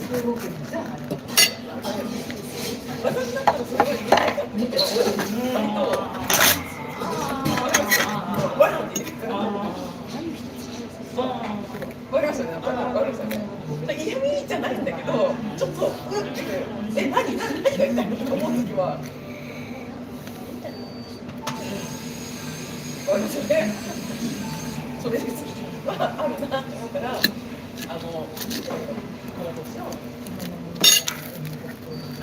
私だったらすごい割とわらって言うからわかりましたね。わかりましたね。嫌味じゃないんだけど、ちょっと何が言いたいのと思うときは。わかりましたね。それですはあるなと思うから、どうしよう。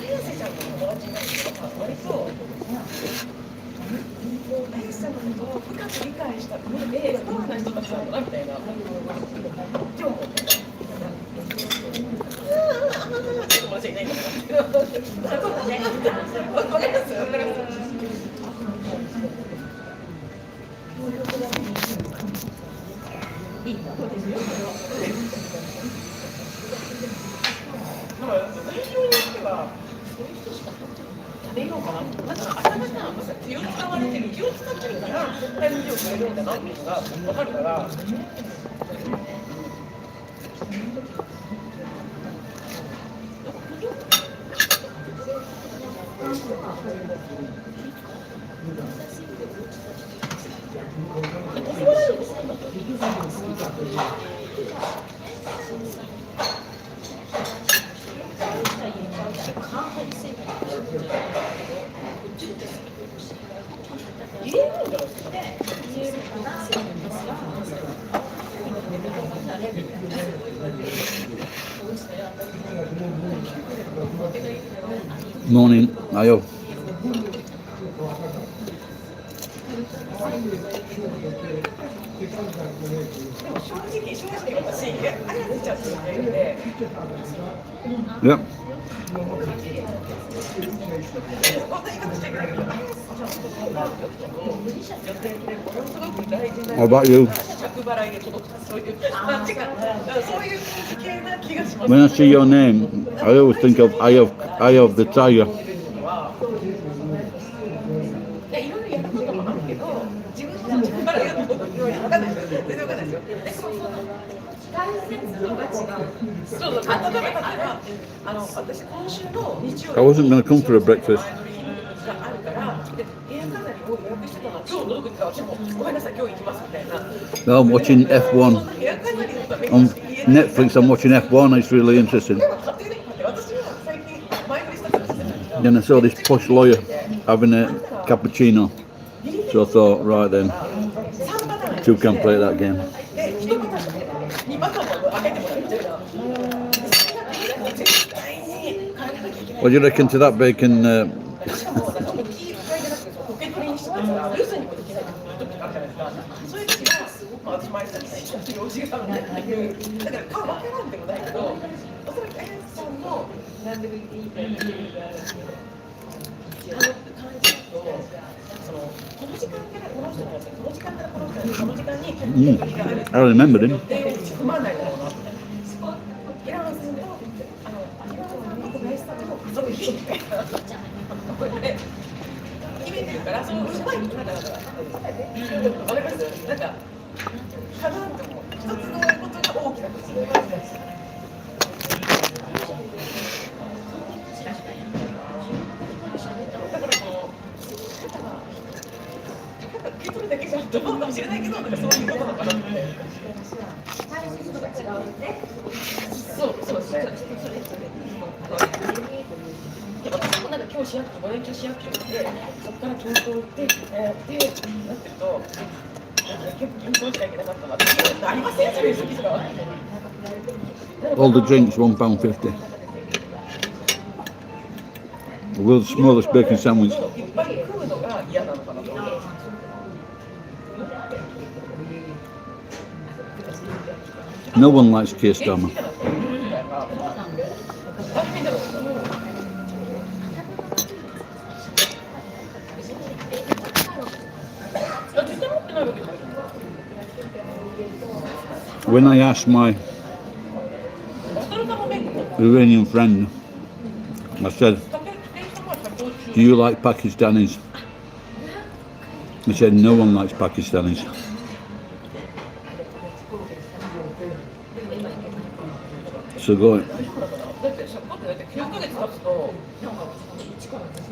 綾瀬ちゃんの友達になると割と綾瀬ちゃんのことを深く理解した上でストアな人たちなんだなみたいな。今日も友達いないんだけど。そうだね。わかります。わかります。いいことですよ。だから内容によってはそういう人しか食べようかな。だから頭が気を使われてる、気を使ってるからタイム料くれるんだなっていうのが分かるから。Morning, Ayo. 正直私、綾瀬ちゃんと言ってるんで。Yeah. How about you? When I see your name, I always think of Eye of the Tiger. いろいろやることもあるけど、自分の着払いがどういうわかんないですよ。全然わかんないですよ。で、その大切度が違う。そう、例えば私今週の日曜日 I wasn't going to come for a breakfast. があるから、で、部屋飾りを予約してたのは今日どうか私もごめんなさい今日行きますみたいな。 No, I'm watching F1 on Netflix. I'm watching F1. It's really interesting. Then I saw this posh lawyer having a cappuccino, so I thought, right then, two can play that game. What do you reckon to that bacon? そういう時は、私前さんに用事があるんだっていう、だから分からんでもないけど、おそらく綾瀬さんの何でもいい感じだと、この時間からこの人のやつ、この時間からこの人のこの時間に振りがある。I remember him. 予定を組まないだろうな。イランさんとイランの林さんと遊ぶ日みたいな。これで決めてるから、そのうまいなんかわかります？なんかかなって思う。一つのことが大きなことです。だからこの受け取るだけじゃどうかもしれないけど、なんかそういうことなのかなって。大切度が違うんで。そうですね。私もなんか今日市役所、午前中市役所で、そこから東京行ってってなってると、結構緊張しなきゃいけなかったなってありません？そういう時とか。All the drinks £1.50. The world's smallest bacon sandwich. いっぱい食うのが嫌なのかなと思う。No one likes Keir Starmer. When I asked my Iranian friend, I said, do you like Pakistanis? He said, no one likes Pakistanis. So go. だってしょっぱくだって9ヶ月経つと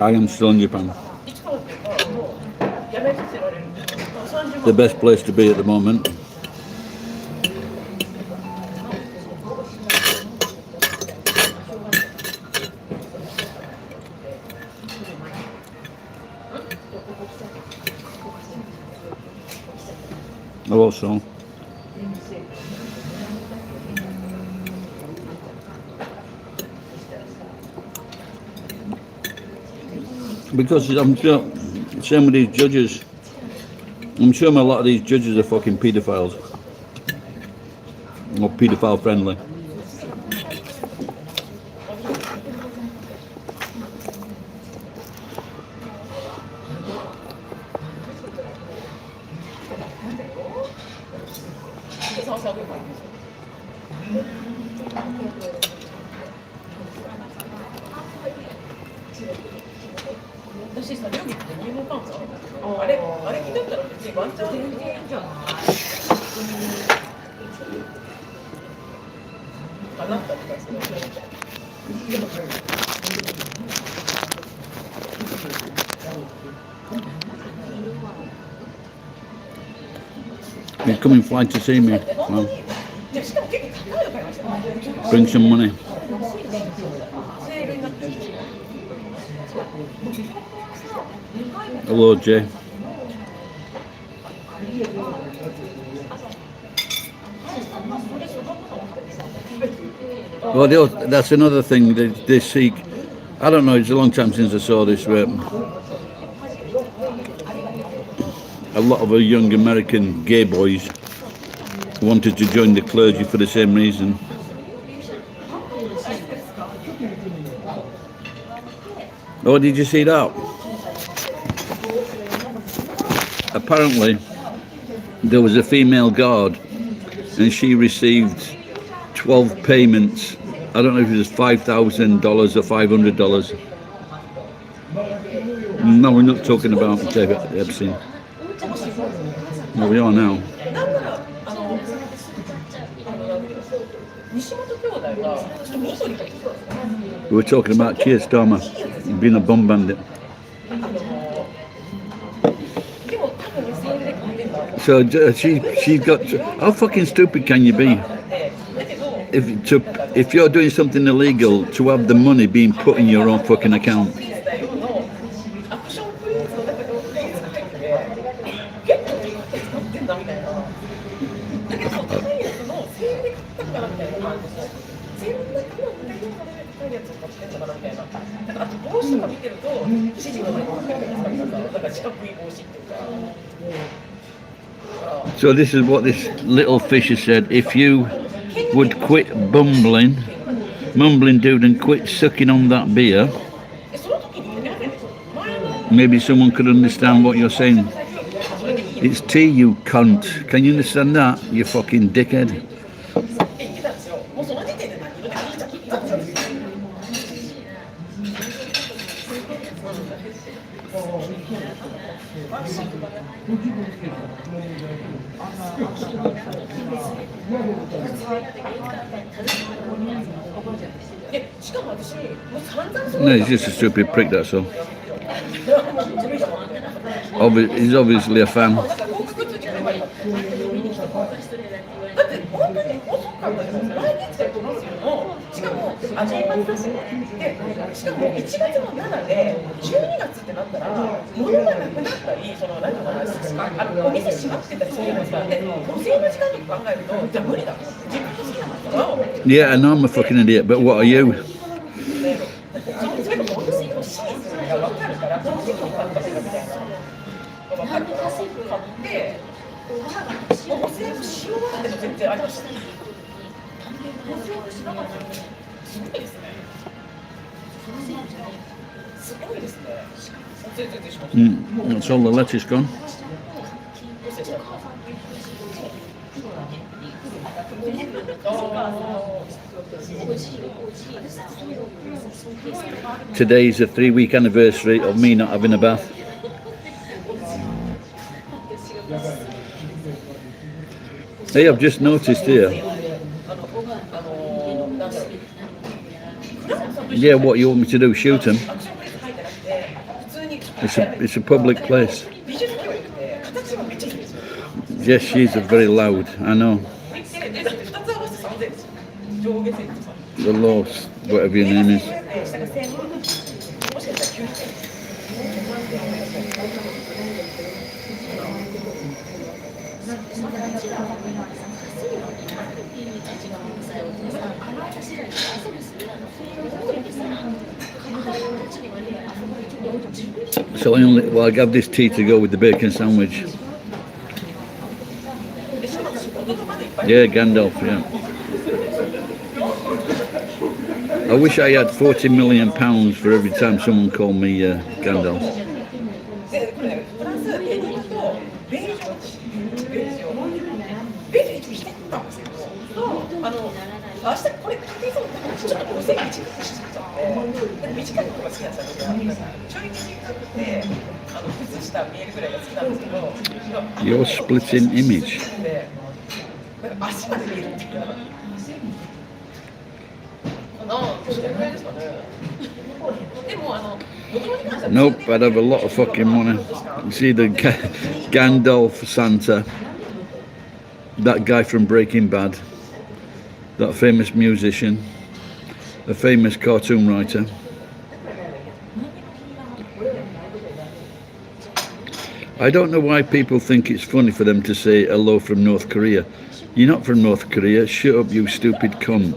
I am still in Japan. 市川っていうかもうやめさせられる。30 The 万 best place to be at the moment. Also, because I'm sure same with these judges. I'm sure a lot of these judges are fucking paedophiles or paedophile friendly. 私さ、料理って入門パンさ、あれ聞いてたら別にワンチャン全然いいんじゃないかなって思ったんですけど。You're coming flying to see me. 本当 Well, に、でしかも結構高いの買いましたね。 bring some money. セールになってる。 Hello, Jay. Well, that's another thing. They seek. I don't know. It's a long time since I saw this. Where a lot of young American gay boys wanted to join the clergy for the same reason. Oh, did you see that? Apparently, there was a female guard, and she received 12 payments. I don't know if it was $5,000 or $500. No, we're not talking about David Epstein. Well, we are now. なんなら、西本兄弟がちょっと元に帰ってきたんですよ。 We were talking about Keir Starmer being a bomb bandit. でも多分それで買ってんだ。 So she got. How fucking stupid can you be? だけど、 If you're doing something illegal, to have the money being put in your own fucking account. プリンス代表のアクションプリンスの中でもプリンスが入ってて、結構使ってんだみたいな。だけど、高いやつのセールで買ったんかなみたいな感じです。セールだけど、高いやつを買ってんのかなみたいな。だからあと帽子とか見てると、指示が入ってるじゃないですか。だから四角い帽子っていうか。 So this is what this little fisher said. If you would quit mumbling dude, and quit sucking on that beer, その時に言ってませんでした。前の maybe someone could understand what you're saying. It's tea, you cunt. Can you understand that, you fucking dickhead? 言ってたんですよ。もうその時点で何言うて聞いちゃったんですよ。 しかも私、もう散々そう No, he's just a stupid prick, that's all. He's obviously a fan. だって本当に遅かったです。来月で来ますよの、しかも1月の7で12月ってなったら物がなくなったり、その何かお店閉まってたりするんですからね。お店の時間とか考えると、じゃあ無理だ。自分の好きなのから。 Yeah, I know I'm a fucking idiot, but what are you? それがお店のシーズンが分かるから、どの時期に買ったらいいかみたいな。分かるから買って、もうお世話しようがなくても全然ありました。お世話しなかったらすごいですね。すごいですね。全然しました。 That's all the lettuce gone. 美味しい。 Today's the 3-week anniversary of me not having a bath. Hey, I've just noticed here. Yeah, what you want me to do? Shoot him? アクションプレイス入ってなくて、普通に It's a public place. 美術教育で形がめっちゃいいんですよ。 Yes, she's a very loud. I know. で、だって2つ合わせて3000ですよ。上下線とさ。 The law, whatever your name is. 下が1000もしかしたら900円。 So I have this tea to go with the bacon sandwich. Yeah, Gandalf, yeah. I wish I had 40 million pounds for every time someone called me Gandalf. で、これね、フランス、デニムとベージュにしてたんですけど、明日これ買っていそうだったら、ちょっと5000円近くしちゃって、短いのが好きなんですよ、ちょい短くて、靴下見えるぐらいが好きなんですけど、You're splitting image. なんか足まで見えるっていうか、それぐらいですかね。でも、Nope, I'd have a lot of fucking money. It's either Gandalf, Santa, that guy from Breaking Bad, that famous musician, a famous cartoon writer. I don't know why people think it's funny for them to say hello from North Korea. You're not from North Korea. Shut up, you stupid cunt.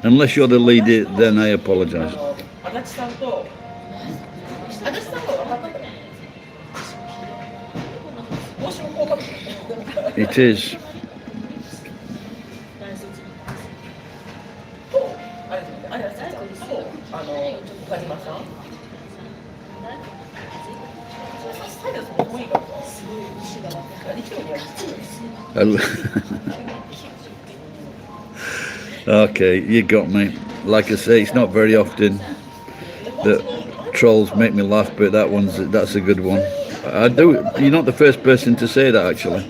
Unless you're the leader, then I apologise. It is. Okay, you got me. Like I say, it's not very often that trolls make me laugh, but that's a good one. I do. You're not the first person to say that, actually.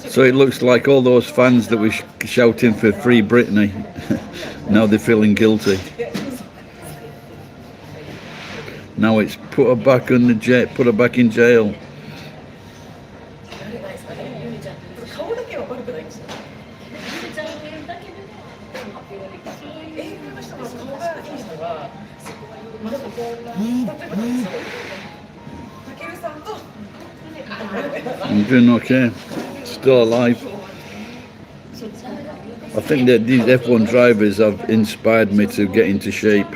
So it looks like all those fans that were shouting for Free Britney, now they're feeling guilty. Now it's put her back on the jet, put her back in jail. I'm doing okay, still alive. I think that these F1 drivers have inspired me to get into shape.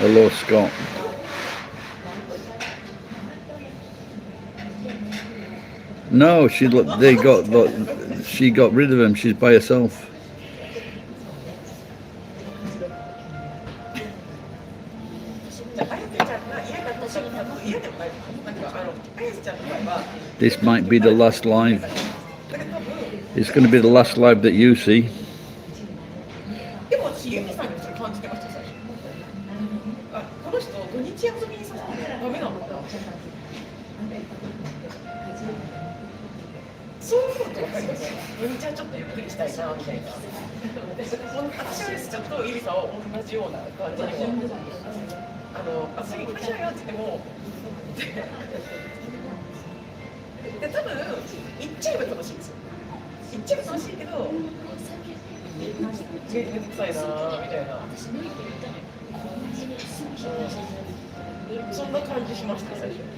Hello, Scott. No, she got rid of him. She's by herself. This might be the last live. It's going to be the last live that you see.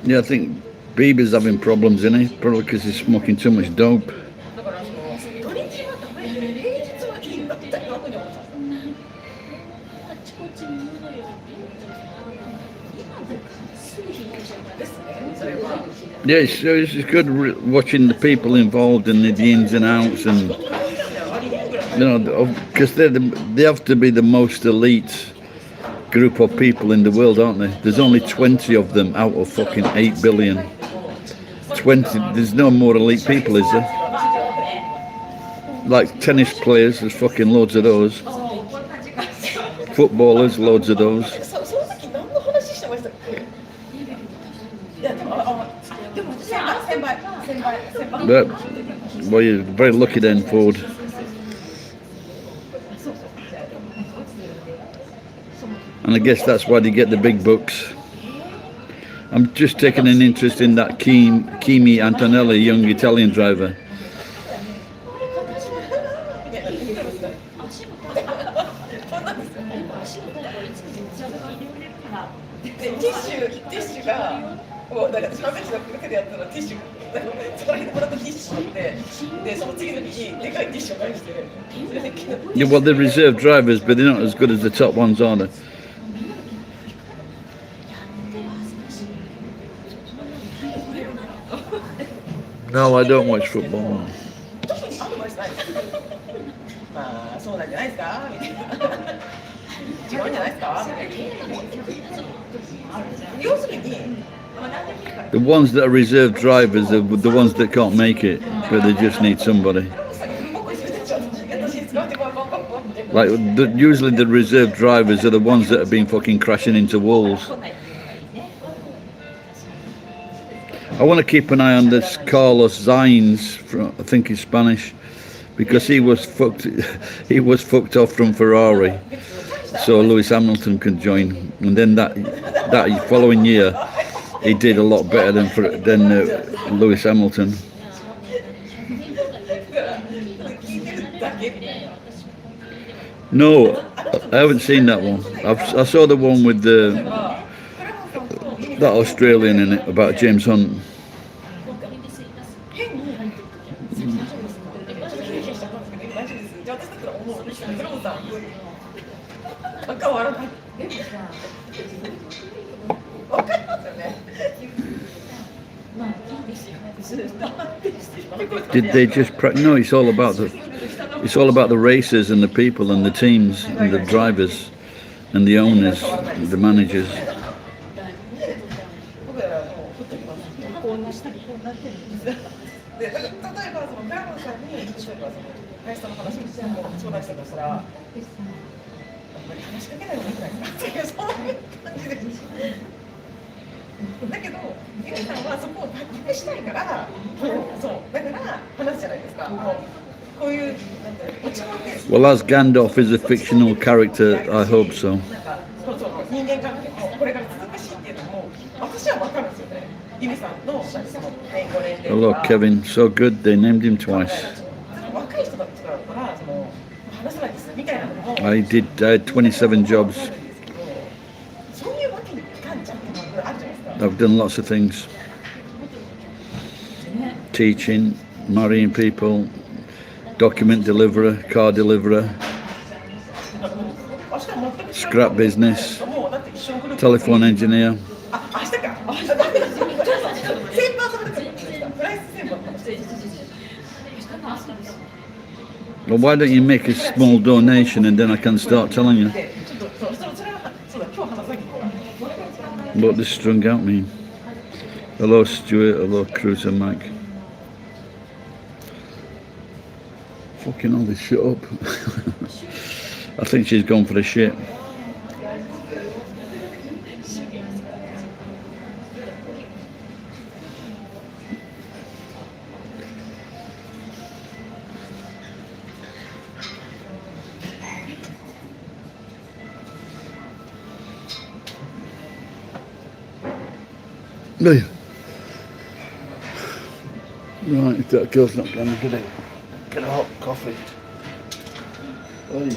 Yeah, I think Bieber's having problems, isn't he? Probably because he's smoking too much dope. Yeah, it's good watching the people involved and the ins and outs, and because they have to be the most elite group of people in the world, aren't they? There's only 20 of them out of fucking 8 billion. 20. There's no more elite people, is there? like tennis players, there's fucking loads of those. Footballers, loads of those. その時何の話してましたっけ？いやでもでも先輩。 But, well, you're very lucky then, Ford. And I guess that's why they get the big bucks. I'm just taking an interest in that Kimi Antonelli, young Italian driver. ティッシュがもうなんかシャーベットの中でやったらティッシュそこら辺でもらったティッシュでその次の日にでかいティッシュを返して Yeah, well, they're reserve drivers, but they're not as good as the top ones, are they? No, I don't watch football. 特にアドバイスないですまあそうなんじゃないですかみたいな違うんじゃないですか要するに The ones that are reserve drivers are the ones that can't make it, but they just need somebody. Like, usually the reserve drivers are the ones that have been fucking crashing into walls. I want to keep an eye on this Carlos Sainz, I think he's Spanish, because he was fucked off from Ferrari, so Lewis Hamilton can join. And then that following year, he did a lot better than Lewis Hamilton. No, I haven't seen that one. I saw the one with that Australian in it about James Hunt. Did they just no? It's all about the racers and the people and the teams and the drivers and the owners, and the managers. で例えばそのクラブさんに例えばその林さんの話を相談したとしたら、あんまり話しかけない方がいいんじゃないですかっていうそういう感じで。だけどゆりさんはそこを脱却したいから、そうだから話すじゃないですか。こういうなんて落ち込んで。Well, as Gandalf is a fictional character, I hope so. そう人間関係もこれから続くしっていうのも私は分かるんですよね。Hello, Kevin. So good, they named him twice. I had 27 jobs. I've done lots of things. Teaching, marrying people, document deliverer, car deliverer, scrap business, telephone engineer. Well, why don't you make a small donation and then I can start telling you? What does strung out mean? Hello, Stuart. Hello, Cruiser Mike. Fucking hell, they shut up. I think she's gone for the shit. Right, if that girl's not going to get a hot coffee. Oi.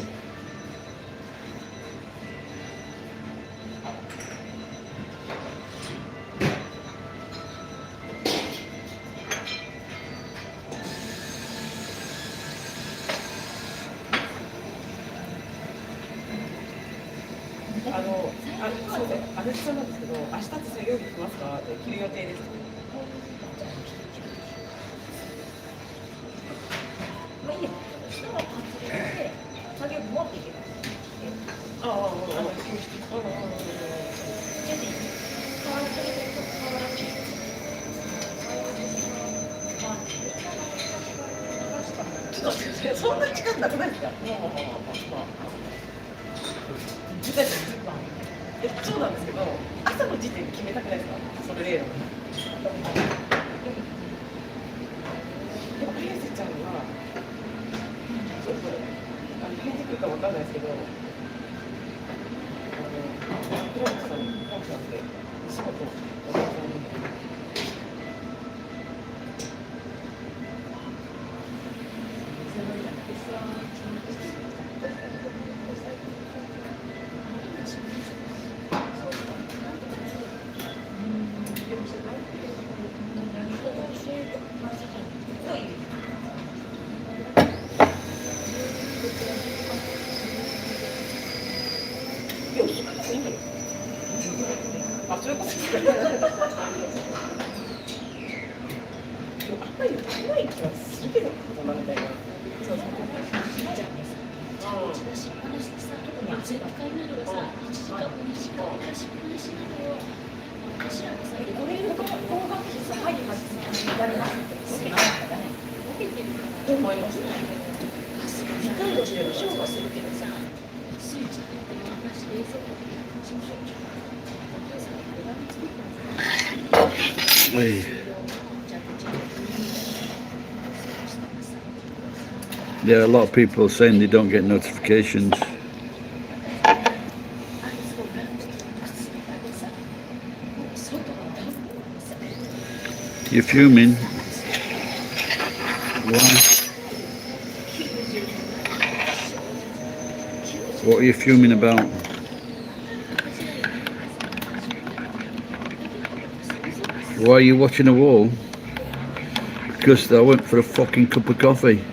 そんな時間なくないですか？時間そうなんですけど、朝の時点で決めたくないですか？それ例の。でも早瀬ちゃんはちょっと返事来るかわかんないですけど、倉本さんってお仕事お願いします。あ、そういうことですか。でもあんまり早い気はするけど、大人みたいな。そうそう。これの高額必須入りますになりますってどう思います？理解をしてる評価するけどさ。There are a lot of people saying they don't get notifications. You're fuming. Why? What are you fuming about? Why are you watching a wall? Because I went for a fucking cup of coffee.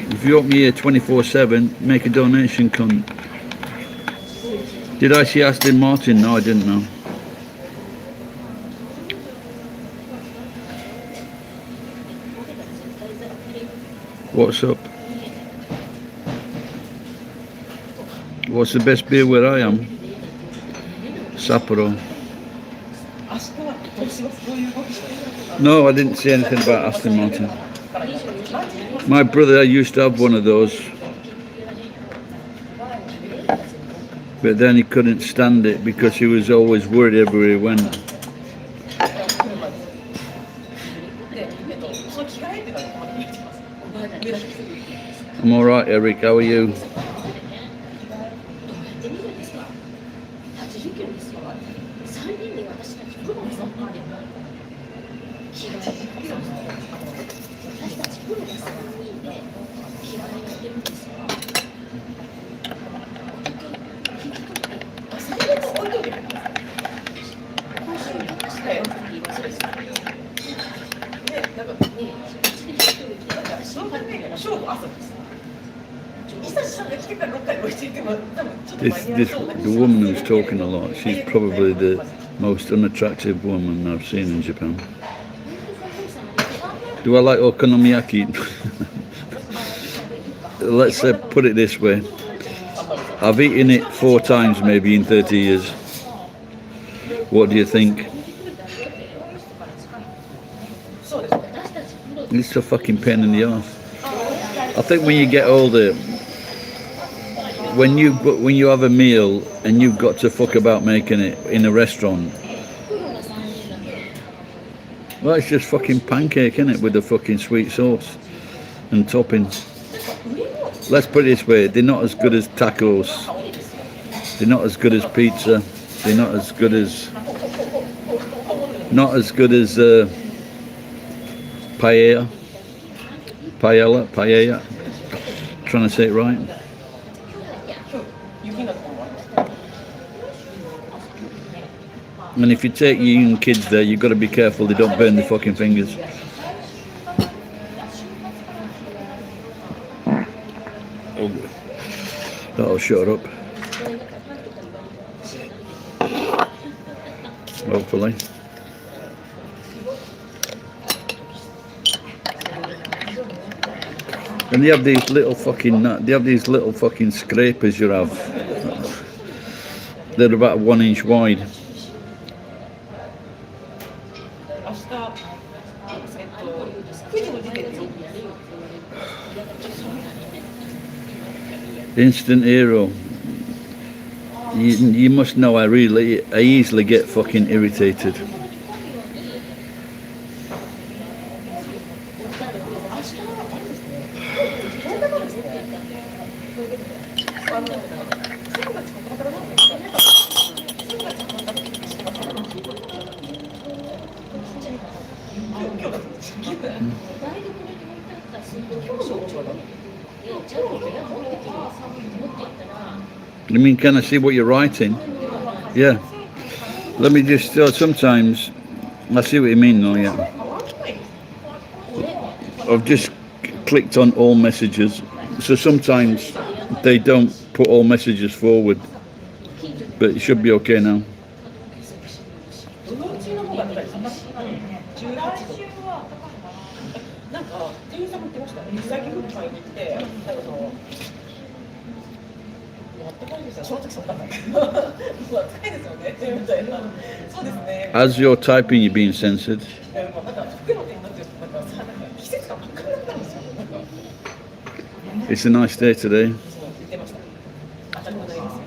If you want me here 24/7, make a donation, cunt. Did I see Aston Martin? No, I didn't know. What's up? What's the best beer where I am? Sapporo. No, I didn't say anything about Aston Martin. My brother used to have one of those, but then he couldn't stand it because he was always worried everywhere he went. I'm alright, Eric, how are you? The woman who's talking a lot, she's probably the most unattractive woman I've seen in Japan. Do I like okonomiyaki? Let's put it this way. I've eaten it 4 times maybe in 30 years. What do you think? It's a fucking pain in the arse. I think when you get older, when you have a meal and you've got to fuck about making it in a restaurant, well, it's just fucking pancake, isn't it, with the fucking sweet sauce and toppings. Let's put it this way, they're not as good as tacos, they're not as good as pizza, they're not as good as paella, trying to say it right. And if you take your young kids there, you've got to be careful they don't burn their fucking fingers. Oh, that'll shut her up. Hopefully. And they have these little fucking scrapers you have. They're about 1 inch wide. Instant hero. You must know I easily get fucking irritated. You mean, can I see what you're writing? Yeah. Let me just, sometimes, I see what you mean though, yeah. I've just clicked on all messages, so sometimes they don't put all messages forward, but it should be okay now. なんか店員さんも言ってましたね。水焼きフル買いに行って、なんかそのやってないですよ。その時そんなの。高いですよね。みたいな。そうですね。As you're typing, you're being censored. なんか服の点になってなんかさ、なんか季節が分からなくなるんですよ。なんか It's a nice day today. そう言ってました。当たり前ですよね。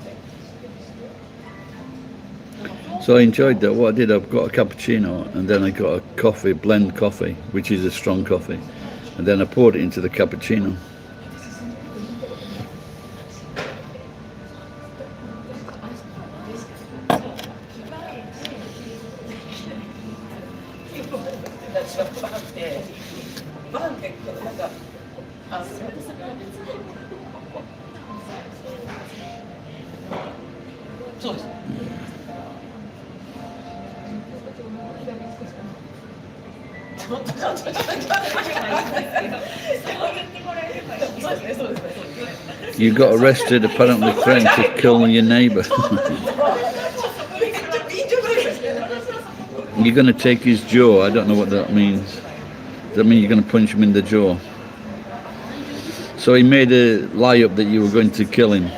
So I enjoyed that. What I did, I've got a cappuccino and then I got a coffee, blend coffee, which is a strong coffee, and then I poured it into the cappuccino. そうです。 You got arrested apparently trying to kill your neighbour. You're going to take his jaw. I don't know what that means. Does that mean you're going to punch him in the jaw? So he made a lie up that you were going to kill him.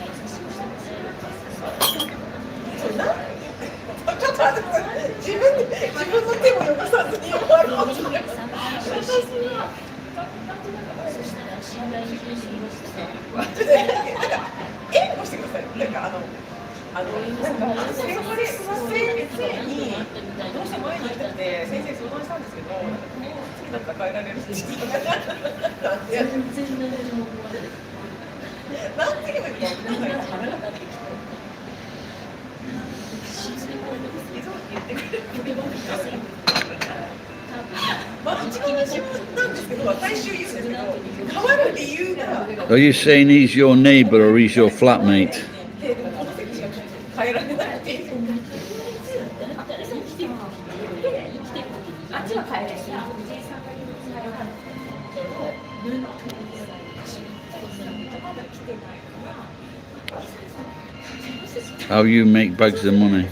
Are you saying he's your neighbour or he's your flatmate? How you make bags of money?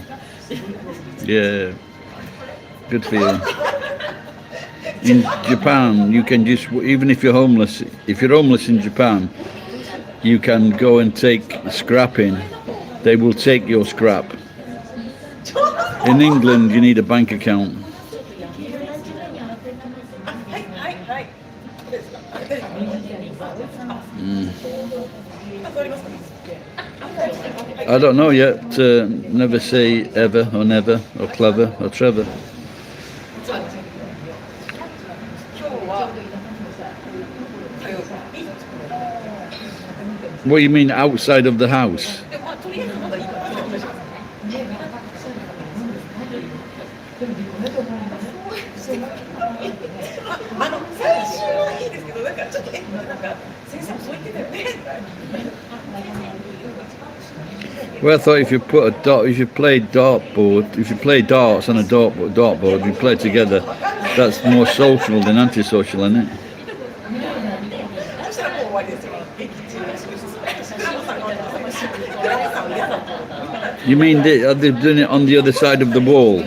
Yeah, good for you. In Japan, you can just, even if you're homeless in Japan, you can go and take scrapping. They will take your scrap. In England, you need a bank account. I don't know yet. Never say ever or never or clever or Trevor. What do you mean outside of the house? Well, I thought if you play dartboard, if you play darts on a dartboard, you play together. That's more social than antisocial, isn't it? You mean they've done it on the other side of the wall?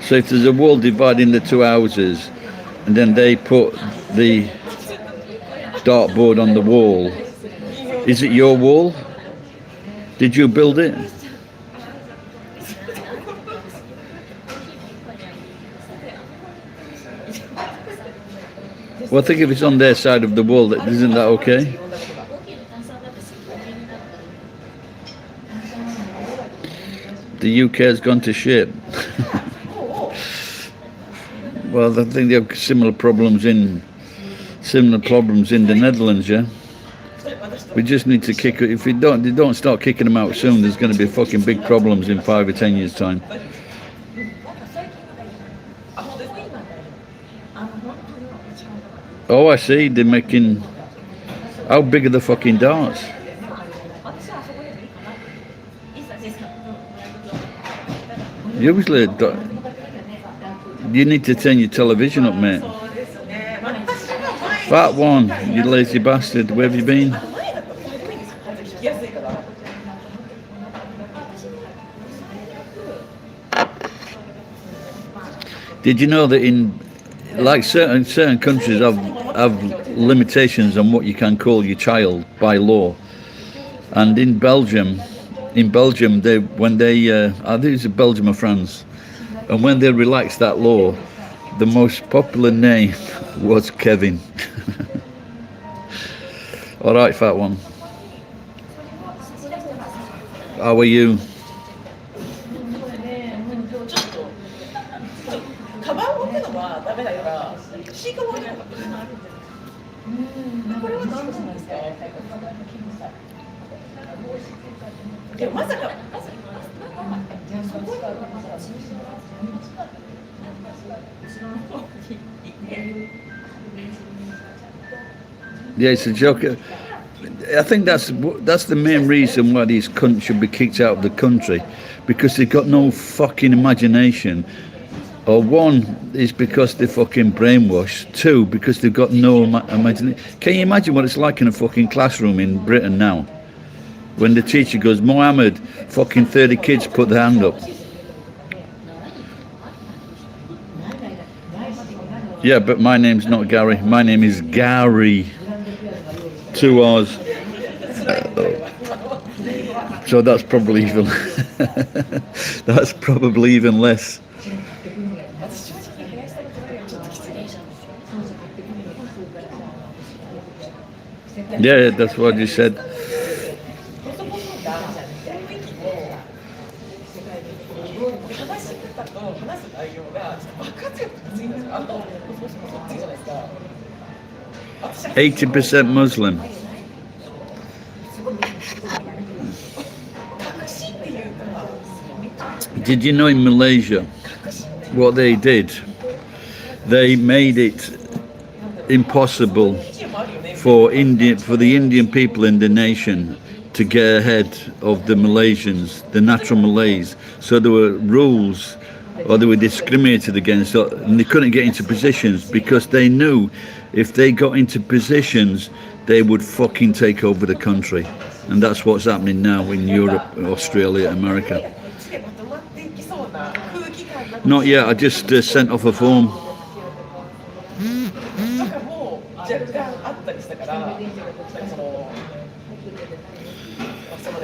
So if there's a wall dividing the two houses, and then they put the dartboard on the wall, is it your wall? Did you build it? Well, I think if it's on their side of the wall, isn't that okay? The UK has gone to shit. Well, I think they have similar problems in the Netherlands. Yeah, we just need to kick it. If they don't start kicking them out soon, there's going to be fucking big problems in 5 or 10 years' time. Oh, I see. They're making. How big are the fucking darts? Usually, you need to turn your television up, mate. Fat one, you lazy bastard. Where have you been? Did you know that in like certain countries have limitations on what you can call your child by law, and in Belgium, I think it's Belgium or France, and when they relaxed that law, the most popular name was Kevin. All right, fat one. How are you? Yeah, it's a joke. I think that's the main reason why these cunts should be kicked out of the country, because they've got no fucking imagination. Or one is because they're fucking brainwashed. Two, because they've got no imagination. Can you imagine what it's like in a fucking classroom in Britain now? When the teacher goes, Mohammed, fucking 30 kids put their hand up. Yeah, but my name's not Gary. My name is Gary. 2 R's. So that's probably even that's probably even less. Yeah, that's what you said. %80 Muslim. Did you know in Malaysia what they did? They made it impossible for the Indian people in the nation to get ahead of the Malaysians, the natural Malays. So there were rules, or they were discriminated against, and they couldn't get into positions because they knew if they got into positions, they would fucking take over the country. And that's what's happening now in Europe, Australia, America. Not yet, I just sent off a form.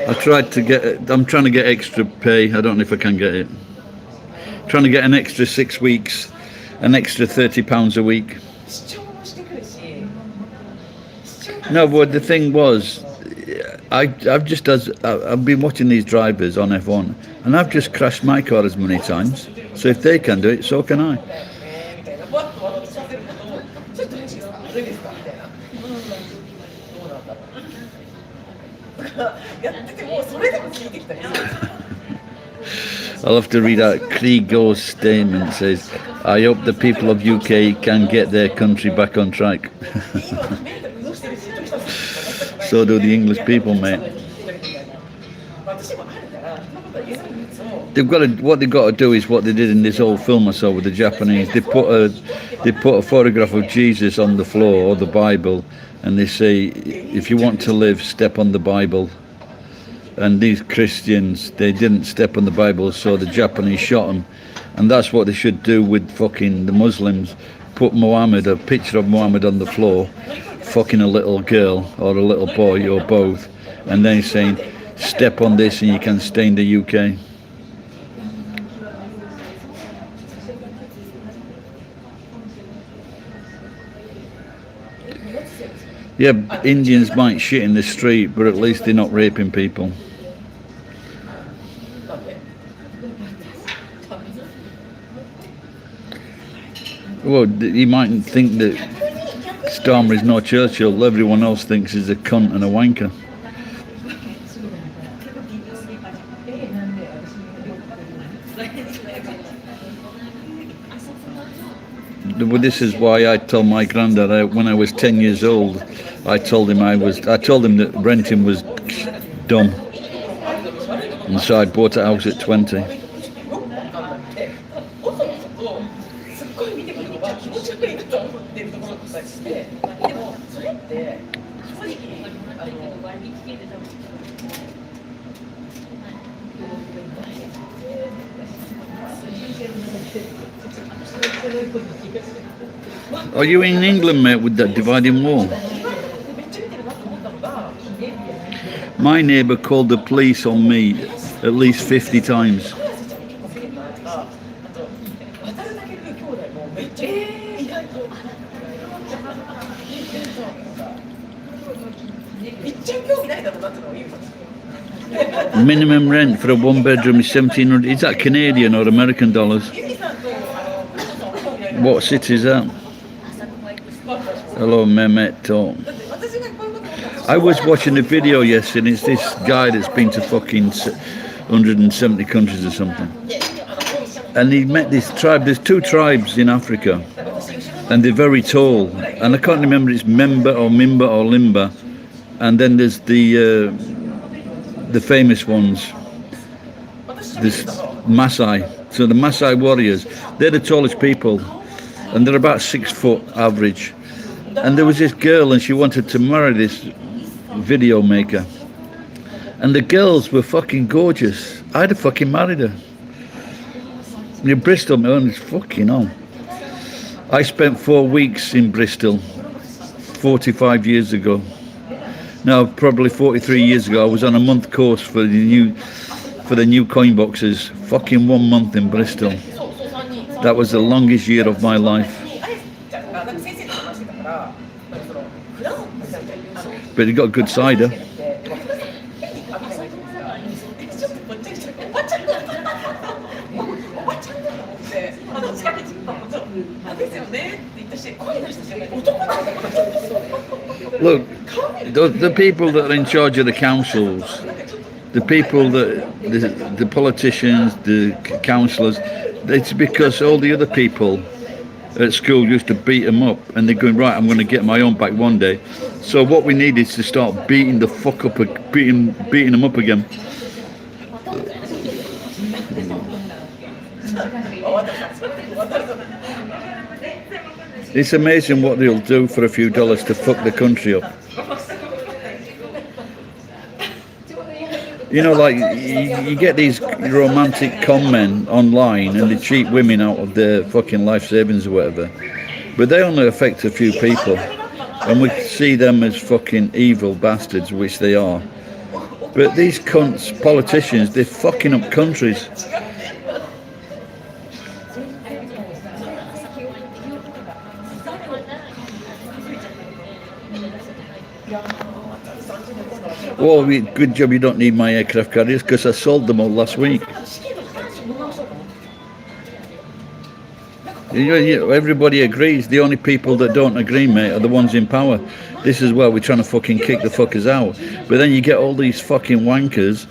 I'm trying to get extra pay. I don't know if I can get it. Trying to get an extra 6 weeks, an extra £30 a week. No, but the thing was, I've been watching these drivers on F1, and I've just crashed my car as many times. So if they can do it, so can I. I'll have to read out Kriegor's statement. Says, I hope the people of UK can get their country back on track. So do the English people, mate. What they've got to do is what they did in this old film I saw with the Japanese. They put a photograph of Jesus on the floor, or the Bible, and they say, if you want to live, step on the Bible. And these Christians, they didn't step on the Bible, so the Japanese shot them. And that's what they should do with fucking the Muslims. Put Muhammad, a picture of Muhammad on the floor, fucking a little girl or a little boy or both, and then saying, step on this and you can stay in the UK. Yeah, Indians might shit in the street, but at least they're not raping people. Well, you mightn't think that Starmer is not Churchill. Everyone else thinks he's a cunt and a wanker. Well, this is why I told my granddad when I was 10 years old. I told him that renting was dumb, and so I bought a house at 20. すっごい見てくるのが気持ち悪いなと思ってるところだったりして、でもそれって正直Are you in England, mate, with that dividing wall? めっちゃ見てるなと思ったのが、 My neighbour called the police on me at least 50 times. あと渡るだけの兄弟もめっちゃ意外とめっちゃ興味ないだろうなってのを言う。 Minimum rent for a one bedroom is 1,700. Is that Canadian or American dollars? ゆみさんと興味ない。 What city is that? Hello, Mehmet Talk. だって私がこういうこと思ったら I was watching a video yesterday, and it's this guy that's been to fucking 170 countries or something. And he met this tribe. There's two tribes in Africa, and they're very tall. And I can't remember if it's Member or Mimba or Limba. And then there's the famous ones. There's Maasai. So the Maasai warriors, they're the tallest people, and they're about 6 foot average. And there was this girl, and she wanted to marry this video maker. And the girls were fucking gorgeous. I'd have fucking married her. In Bristol, my own is fucking on. I spent 4 weeks in Bristol 45 years ago. Now, probably 43 years ago, I was on a month course for the new coin boxes. Fucking 1 month in Bristol. That was the longest year of my life. But it got good cider. Look, the people that are in charge of the councils, the people that the politicians, the councillors, it's because all the other people at school used to beat them up, and they're going, right, I'm going to get my own back one day. So what we need is to start beating the fuck up, beating them up again. It's amazing what they'll do for a few dollars to fuck the country up. You know, like, you get these romantic con men online and they cheat women out of their fucking life savings or whatever. But they only affect a few people. And we see them as fucking evil bastards, which they are. But these cunts, politicians, they're fucking up countries. Oh, good job you don't need my aircraft carriers, because I sold them all last week. Everybody agrees. The only people that don't agree, mate, are the ones in power. This is where we're trying to fucking kick the fuckers out. But then you get all these fucking wankers,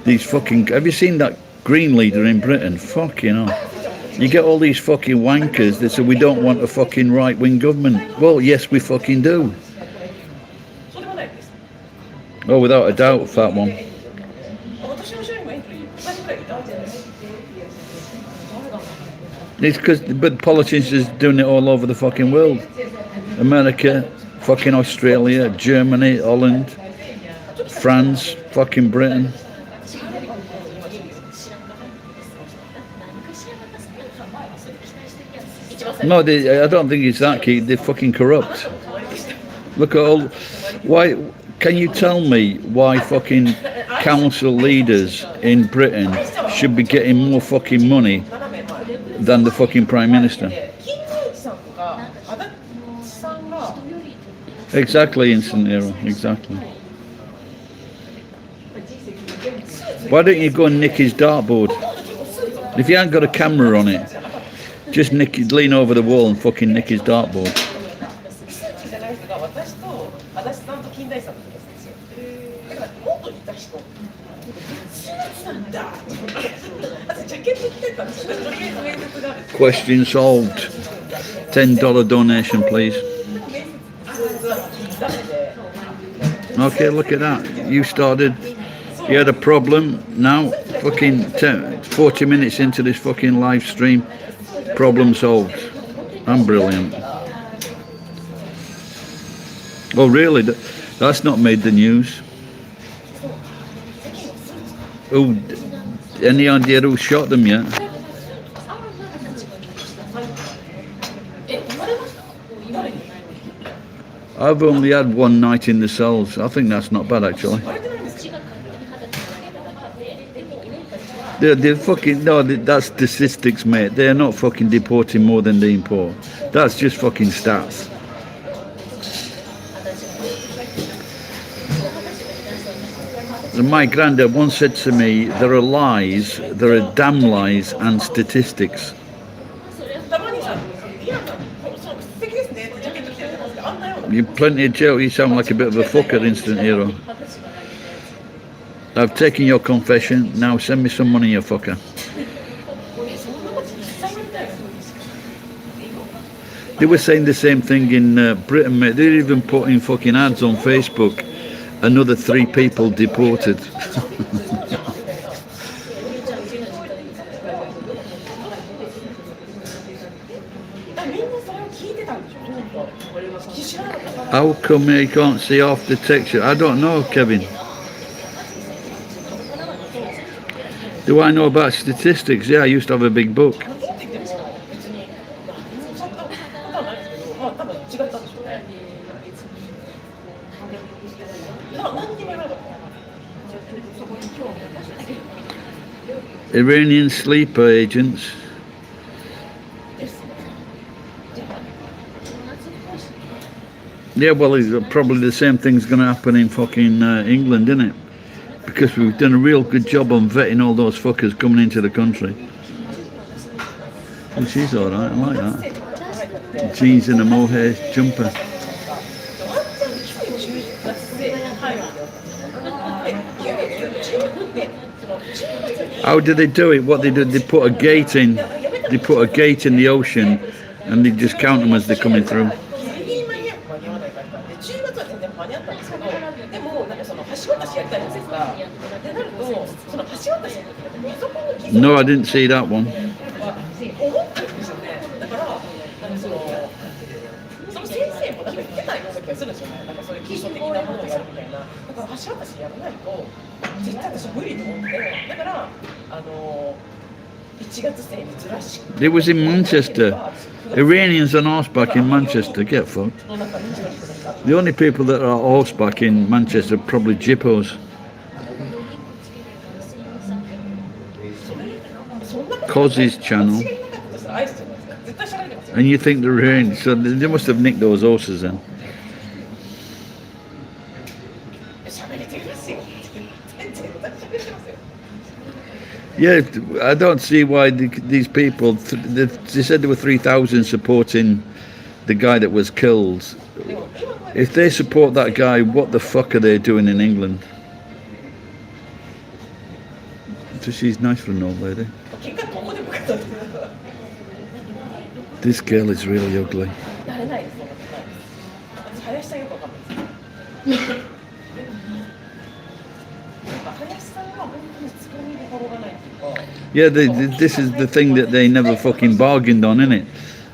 these fucking... Have you seen that Green leader in Britain? Fucking hell. You get all these fucking wankers that say we don't want a fucking right-wing government. Well, yes, we fucking do. Oh, without a doubt, fat one. It's because, but politicians are doing it all over the fucking world. America, fucking Australia, Germany, Holland, France, fucking Britain. No, I don't think it's that key. They're fucking corrupt. Look at all... Why... Can you tell me why fucking council leaders in Britain should be getting more fucking money than the fucking Prime Minister? Exactly, Instant Era, exactly. Why don't you go and nick his dartboard? If you hadn't got a camera on it, just lean over the wall and fucking nick his dartboard. 数値じゃない人が私と足立さんと金田一さんの時ですよ。だから元いた人、数値なんだ。私ジャケット着てたんですよ。とりあえず面接がある。Question solved. $10 donation, please. 面接はダメで。Okay, look at that. You started. You had a problem. Now, fucking 40 minutes into this fucking live stream, problem solved. I'm brilliant. Oh, really? That's not made the news. Oh, any idea who shot them yet? I've only had one night in the cells. I think that's not bad, actually. They're fucking, no, that's statistics, mate. They're not fucking deporting more than they import. That's just fucking stats. My granddad once said to me, there are lies, there are damn lies and statistics. たまにさ、いや、そう素敵ですねってジャケット着てるじゃないですか。あんなような。 You plenty of joke, you sound like a bit of a fucker, instant hero. I've taken your confession, now send me some money, you fucker. They were saying the same thing in Britain, mate. They're even putting fucking ads on Facebook. Another 3 people deported. How come you can't see off the texture? I don't know, Kevin. Do I know about statistics? Yeah, I used to have a big book. Iranian sleeper agents. Yeah, well, probably the same thing's going to happen in fucking England, isn't it? Because we've done a real good job on vetting all those fuckers coming into the country. And she's alright, I like that. Jeans and a mohair jumper. How do they do it? What they do, they put a gate in. They put a gate in the ocean and they just count them as they're coming through. No, I didn't see that one. It was in Manchester. Iranians on horseback in Manchester, get fucked. The only people that are horseback in Manchester are probably jippos. Cozzy's channel. And you think they're Iranians, so they must have nicked those horses then. Yeah, I don't see why these people, they said there were 3,000 supporting the guy that was killed. If they support that guy, what the fuck are they doing in England? So she's nice for an old lady. This girl is really ugly. Yeah, this is the thing that they never fucking bargained on, innit?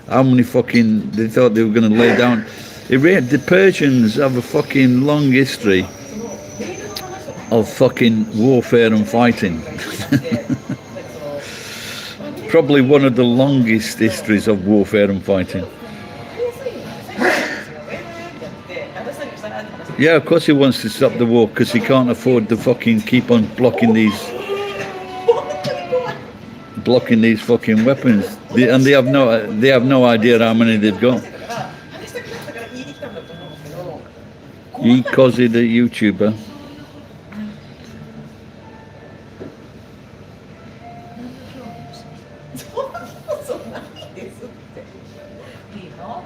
How many fucking, they thought they were going to lay down. The Persians have a fucking long history of fucking warfare and fighting. Probably one of the longest histories of warfare and fighting. Yeah, of course he wants to stop the war because he can't afford to fucking keep on blocking these fucking weapons. And they have no idea how many they've got. Cozzy the YouTuber. そんなことないですって。いいの？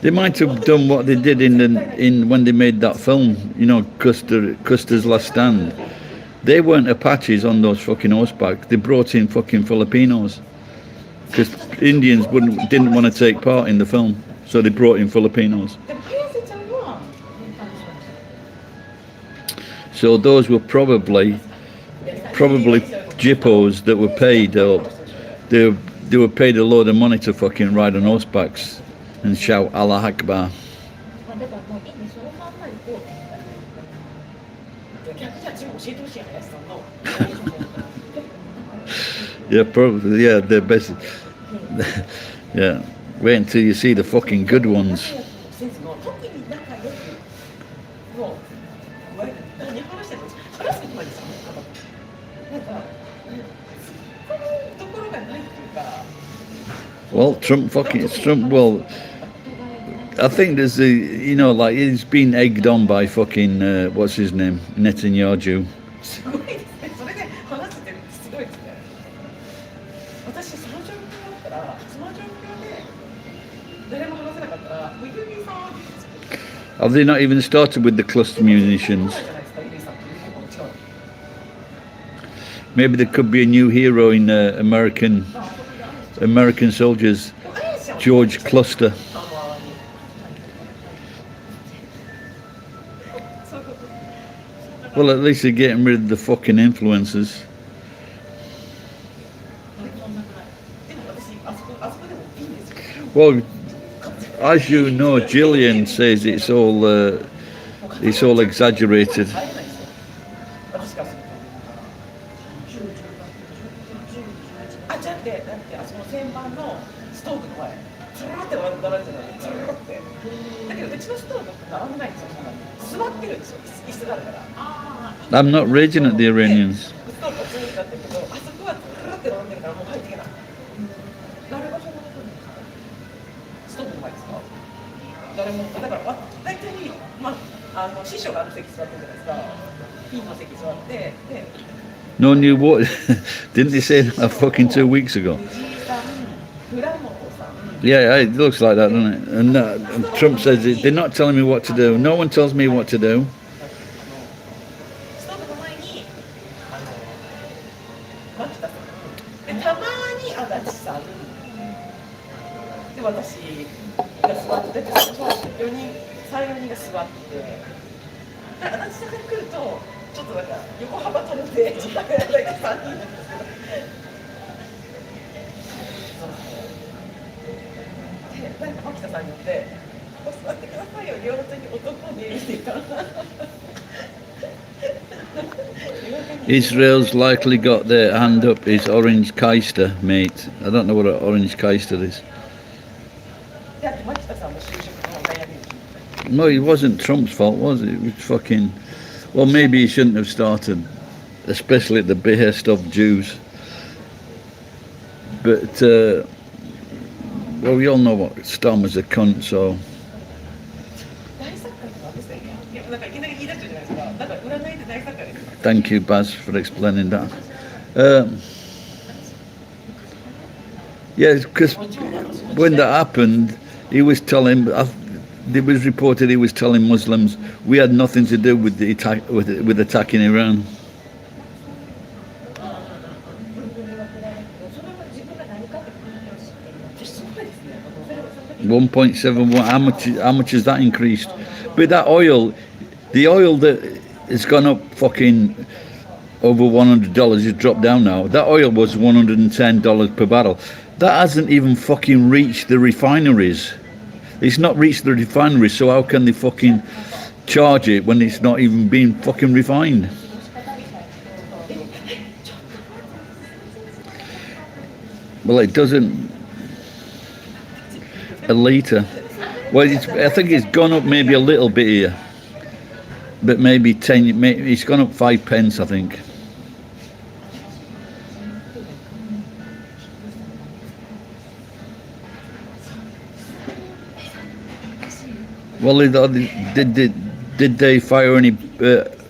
They might have done what they did in when they made that film, you know, Custer's Last Stand. They weren't Apaches on those fucking horsebacks. They brought in fucking Filipinos because Indians didn't want to take part in the film, so they brought in Filipinos. でも早瀬ちゃんは So those were probably jippos that were paid, or they were paid a load of money to fucking ride on horsebacks and shout Allah Akbar. まあだからもういいね、そのまんま行こう。逆にあっちも教えてほしい林さんの。Yeah, probably. Yeah, they're best. Yeah, wait until you see the fucking good ones. 先生の特に仲良くもう何話してるの？話すことないですよね。なんか突っ込むところがないっていうか。Well, Trump. Well, I think there's a, you know, like he's been egged on by fucking what's his name, Netanyahu. すごいですね。それで話してるってすごいですね。私その状況だったら、その状況で誰も話せなかったら、もうユリさんは Have they not even started with the cluster munitions? じゃないですか、ユリさんっていうのも違う。 Maybe there could be a new hero in American soldiers, George Cluster. Well, at least they're getting rid of the fucking influencers. Well, as you know, Gillian says it's all exaggerated. あ、じゃってだってあその旋盤のストーブの前、つらーって並んでるのに、つらーって。だけどうちのストーブって並んでないんですよ。座ってるんですよ。椅子があるから。I'm not raging at the Iranians. ストーブがずーっとあってるけど、あそこはつらーって並んでるからもう入っていけない。誰がそんなことにストーブの前ですか？誰もだから大体まあ師匠がある席座ってるじゃないですか。ピンの席座ってで。No new what? Didn't they say that fucking 2 weeks ago? Yeah, it looks like that, doesn't it? And Trump says they're not telling me what to do. No one tells me what to do. たまに足立さんで私が座ってて、4人、3、4人が座ってて、足立さんが来るとちょっとなんか横幅取れて、自宅で3人なんですけど。で、なんか牧田さんに言って、座ってくださいよ、両手に男にって言ったら。Israel's likely got their hand up his orange keister, mate. I don't know what an orange keister is. No, it wasn't Trump's fault, was it? It was fucking... Well, maybe he shouldn't have started, especially at the behest of Jews. But, well, we all know what Storm was a cunt, so... Thank you, Baz, for explaining that. Yeah, because when that happened, he was telling... It was reported he was telling Muslims we had nothing to do with the attack, with attacking Iran. $1.71. How much has that increased? But that oil, the oil that has gone up fucking over $100 has dropped down now. That oil was $110 per barrel. That hasn't even fucking reached the refineries. It's not reached the refinery, so how can they fucking charge it when it's not even being fucking refined? Well, it doesn't... A litre. Well, I think it's gone up maybe a little bit here. But maybe 10... It's gone up 5 pence, I think. Well, did they fire any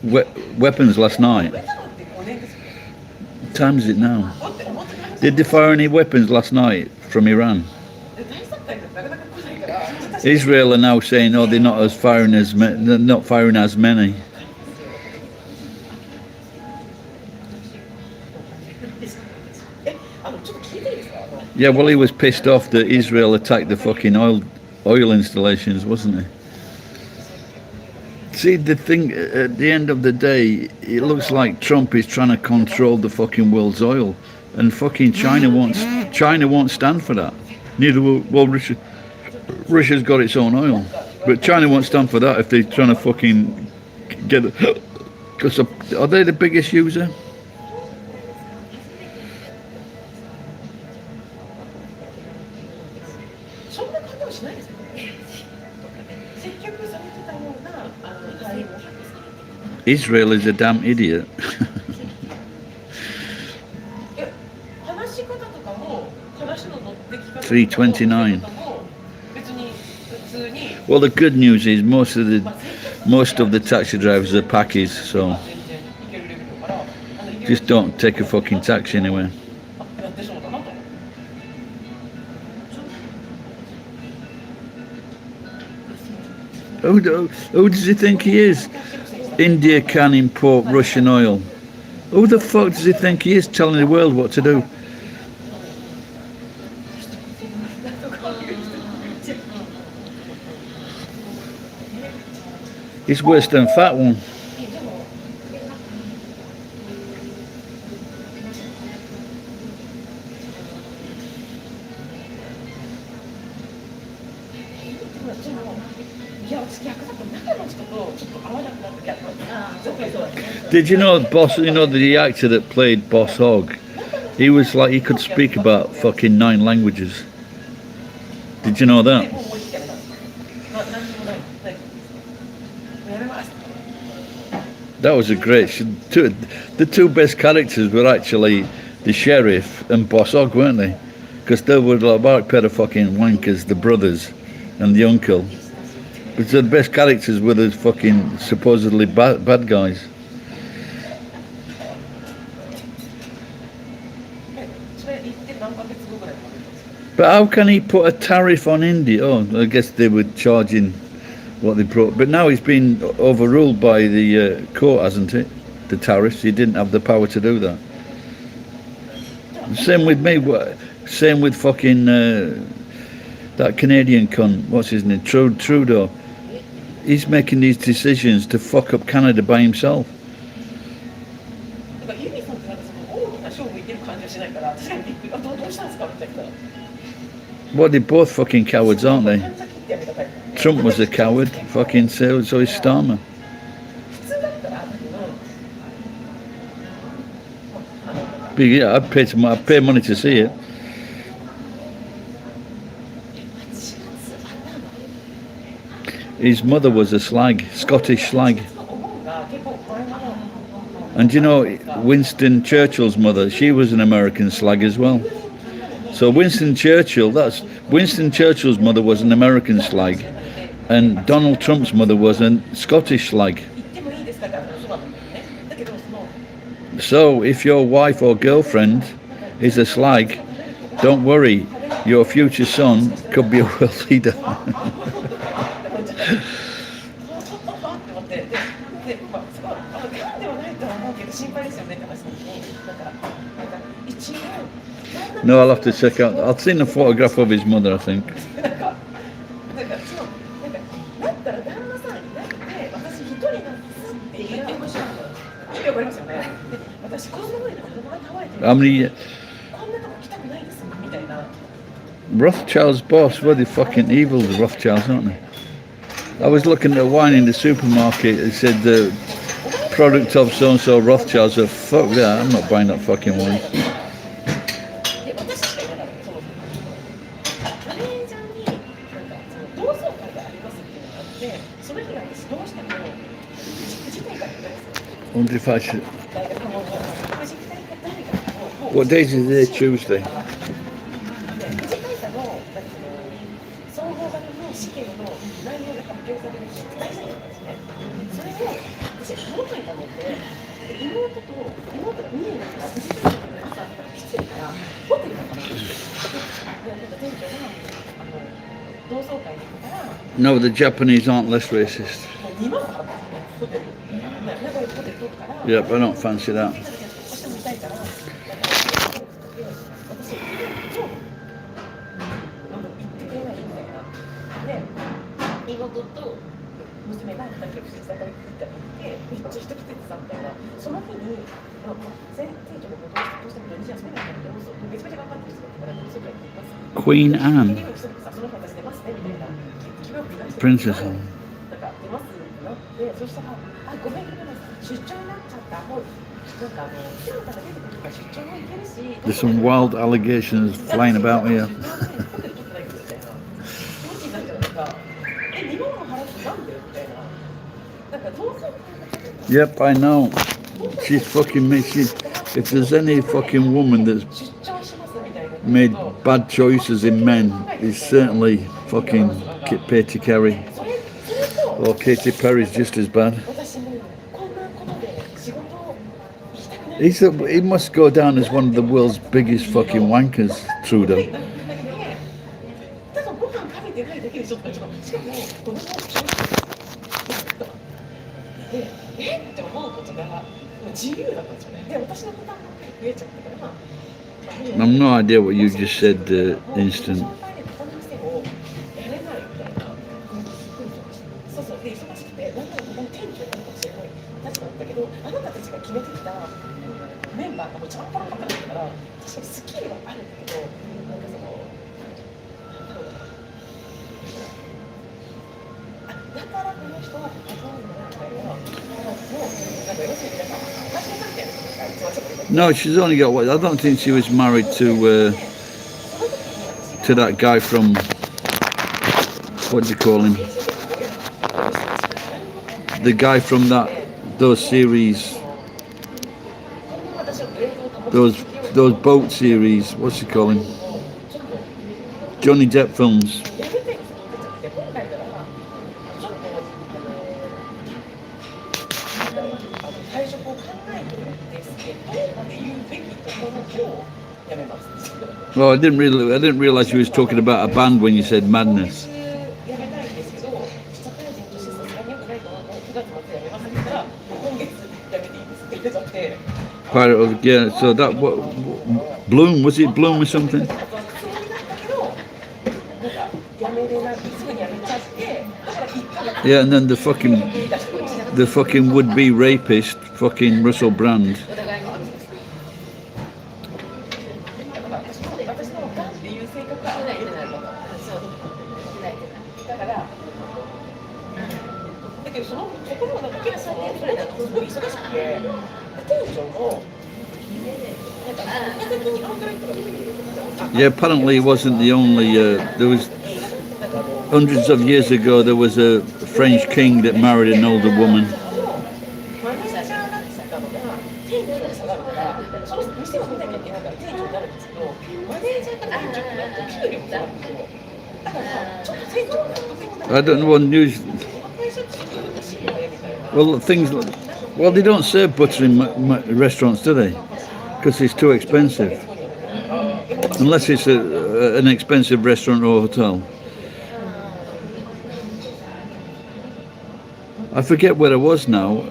weapons last night. 植えたのって5年ですよ。 What time is it now? 思ってない。 Did they fire any weapons last night from Iran? 大作戦ってなかなか来ないから、 Israel are now saying, "Oh, they're not not firing as many." ちょっと聞いていいですか。 Yeah, well, he was pissed off that Israel attacked the fucking oil installations, wasn't he? See, the thing at the end of the day, it looks like Trump is trying to control the fucking world's oil, and fucking China won't stand for that. Neither will Russia. Russia's got its own oil, but China won't stand for that if they're trying to fucking get it. Because are they the biggest user? そんな感じはしないですけどね。積極されてたような対応。 Israel is a damn idiot. 話し方とかも話の乗ってき方とかも329. 別に普通に。 Well, the good news is most of the taxi drivers are packies, so just don't take a fucking taxi anywhere. やってそうだなと。 Who does he think he is? India can import Russian oil. Who the fuck does he think he is telling the world what to do? He's worse than Fat One. いや、私逆だと中の人とちょっと合わなくなって逆だった。そうですね。 Did you know the actor that played Boss Hogg? He was like, he could speak about fucking 9 languages. Did you know that? もう一回やめたんです。何にもない。やめます。 That was a great. The two best characters were actually the sheriff and Boss Hogg, weren't they? Because they were like pair of fucking wankers, the brothers and the uncle. But the best characters were the fucking supposedly bad guys. それ言って何ヶ月後ぐらいになるんですか。 But how can he put a tariff on India? Oh, I guess they were charging what they brought. But now he's been overruled by the court, hasn't it? The tariffs. He didn't have the power to do that. Same with me. Same with fucking that Canadian cunt. What's his name? Trudeau. He's making these decisions to fuck up Canada by himself. なんかユニさんってなんかその大きな勝負いってる感じはしないから私がびっくり。どうしたんですかみたいな。 Well, they're both fucking cowards, aren't they? 短冊切ってやめたタイプ。 Trump was a coward. Fucking so is Starmer. 普通だったら、 But yeah, I'd pay money to see it. 4月あったの。 His mother was a slag, Scottish slag. お盆が結構前の。 And you know, Winston Churchill's mother, she was an American slag as well. So Winston Churchill's mother was an American slag, and Donald Trump's mother was a Scottish slag. 行ってもいいですかってそうだったんだよね。だけどその So if your wife or girlfriend is a slag, don't worry, your future son could be a world leader. ちょっとって思ってでまあすごいガンではないとは思うけど心配ですよねって話なのになんか一応 No, I'll have to check out. I've seen a photograph of his mother, I think. なんかそうだったら旦那さんいなくて私一人なんですって言ってほしい。意味わかりますよね。で私こんなふうに子供が倒れてる。 How many こんなとこ来たくないですみたいな。 Rothschild's boss? Well, they're fucking evil, the Rothschilds, aren't they? I was looking at wine in the supermarket. It said the product of so-and-so Rothschilds. So fuck that. I'm not buying that fucking wine. で私しかいなかったそのマネージャーになんかその同窓会がありますっていうのがあってその日が私どうしても9時台から行くんですよ。 I wonder if I should. 大学の9時台か誰かもう What day is it today? Tuesday. 9時台からの総合型の試験の内容が発表される大事だったんですね。それを私届いたの妹が見えなくて朝7時からホテルだから、店長が同窓会に行くから、No, the Japanese aren't less racist. 2万も払ったんですよ、ホテル。仲良くホテル取るから。 Yep, I don't fancy that. 私も見たいから、私行ってくれないみたいな。で、妹と娘が2人で口先に行ったら行って、めっちゃ人来ててさみたいな。その日に、店長がどうしても土日休めないから、めちゃめちゃ頑張ってる人だったから、同窓会に行きます。Queen Anne, その日私出ますねみたいな。Princess Anne. だから出ますってなって、そしたら、あ、ごめんなさい、出張になっちゃった。もうなんか姿が出てくるから出張も行けるし。There's some wild allegations flying about here. 2万も払ってなんでみたいな。なんか同窓会 Yep, I know. She's fucking me. If there's any fucking woman that's 出張しますみたいな。 made bad choices in men, it's certainly fucking Katy Perry. それと Or Katy Perry's just as bad. 私もこんなことで仕事を行きたくない。He must go down as one of the world's biggest fucking wankers, Trudeau. ただご飯食べてないだけでしょとか、しかもどので、って思うことがもう自由だったんですよね。で、私の負担が増えちゃったから。I've no idea what you just said, instant. そうそう、で、忙しくて、なんならもう店長になるかもしれない立場だったけど、あなたたちが決めてきたメンバーがもうちゃんぽらかったから、確かにスキルはあるんだけど、なんかその、なんだろうな。だからこの人はここなんだなみたいな、もう、なんか要するになんか、私のさみたいな人がいつもちょっと。No, she's only got what? I don't think she was married to that guy from, what do you call him? The guy from those series, those boat series. What's he call him? Johnny Depp films. 退職を考えてるんですけど、言うべきところをやめます。 Well, I didn't realize you was talking about a band when you said Madness. やめたいんですけど、社会人としてさすがに良くないと思うので、9月末やめますって言ったら、今月やめていいですって言ってたって。Pirate of yeah. So that what Bloom was it Bloom or something? やめれない、すぐにやめちゃって、だから1ヶ月 Yeah, and then the fucking would-be rapist, fucking Russell Brand. 私のガンっていう性格があるだから、だけどそこでもなんか結構それだとすごい忙しくて、店長もなんか意外にアウトレットが出てくる。 Yeah, apparently it wasn't the only. There was hundreds of years ago. There was a French king that married an older woman. マネージャーだったのが店長が下がるから、その店を見なきゃいけないから店長になるんですけど、マネージャーから店長になると給料も下がるんですよ。だからちょっと店長が納得いかない。 I don't know what news. 会社って難しいよねみたいな。 Well, things. Well, they don't serve butter in restaurants, do they? Because it's too expensive. Unless it's an expensive restaurant or hotel. I forget where I was now.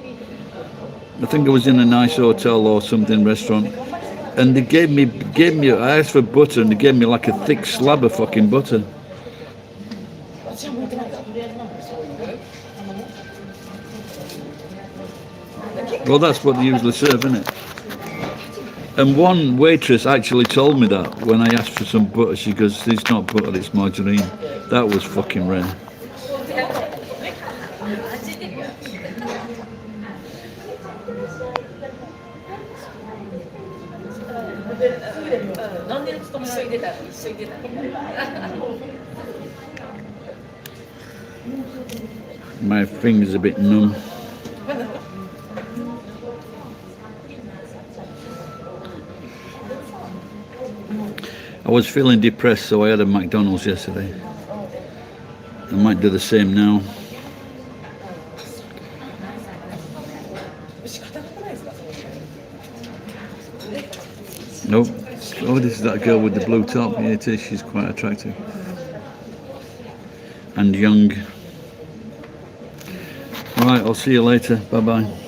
I think I was in a nice hotel or something restaurant, and they gave me. I asked for butter, and they gave me like a thick slab of fucking butter. 私は向いてないな。そういう。Well, that's what they usually serve, isn't it? And one waitress actually told me that when I asked for some butter. She goes, "It's not butter, it's margarine." That was fucking rare. 何年勤められてた一緒に出た。 My finger's a bit numb. I was feeling depressed, so I had a McDonald's yesterday. I might do the same now. 仕方なくないですか、その Nope. Oh, this is that girl with the blue top. Yeah, it is. She's quite attractive. And young. Right, I'll see you later. Bye-bye.